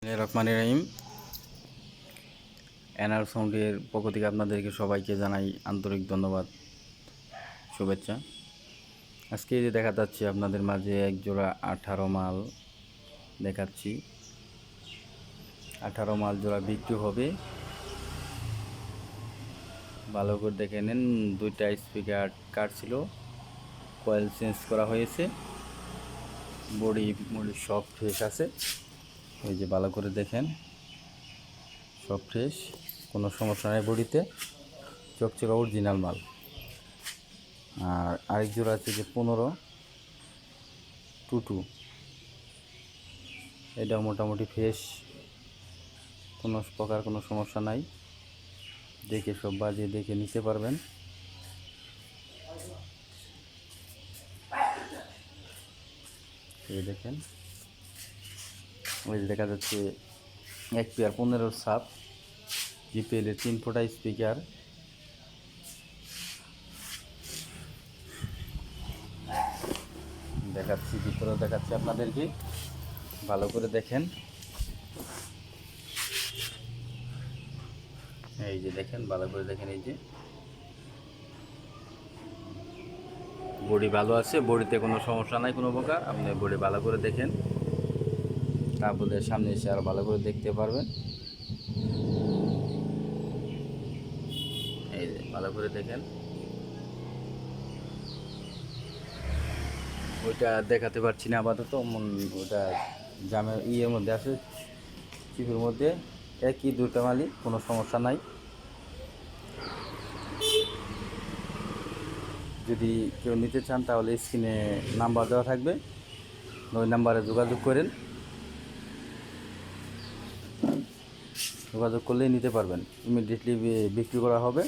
রহমানির রহিম। এনআর সাউন্ডের পক্ষ থেকে আপনাদেরকে সবাইকে জানাই আন্তরিক ধন্যবাদ, শুভেচ্ছা। আজকে যে দেখা যাচ্ছে আপনাদের মাঝে এক জোড়া 18 মাল দেখাচ্ছি। 18 মাল জোড়া বিক্রি হবে, ভালো করে দেখে নেন। দুইটা স্পিকার কাটছিল, কয়েল চেঞ্জ করা হয়েছে, বডি সব ফ্রেশ আছে। এই যে ভালো করে দেখেন, সব ফ্রেশ, কোনো সমস্যা নেই বডিতে, চকচকা অরিজিনাল মাল। আর আরেক জোড়া আছে যে 15 টুটু, এটা মোটামুটি ফ্রেশ, কোনো প্রকার কোনো সমস্যা নাই। দেখে সব বাজিয়ে দেখে নিতে পারবেন। এই দেখেন, ওই যে দেখা যাচ্ছে এক পেয়ার 15 সাপ, জিপিএল এর 3 ফোটা স্পিকার। দেখাচ্ছি, ভিতরে দেখাচ্ছি আপনাদেরকে, ভালো করে দেখেন। এই যে দেখেন, ভালো করে দেখেন। এই যে বডি ভালো আছে, বডিতে কোনো সমস্যা নাই কোনো প্রকার। আপনি বডি ভালো করে দেখেন, তারপরে সামনে এসে আরও ভালো করে দেখতে পারবেন। এই যে ভালো করে দেখেন। ওইটা দেখাতে পারছি না আপাতত, ওটা জামের ইয়ের মধ্যে আছে, চিপের মধ্যে। একই দুটো মালই, কোনো সমস্যা নাই। যদি কেউ নিতে চান তাহলে স্ক্রিনে নাম্বার দেওয়া থাকবে, ওই নাম্বারে যোগাযোগ করেন, যোগাযোগ করলেই নিতে পারবেন। ইমিডিয়েটলি বিক্রি করা হবে।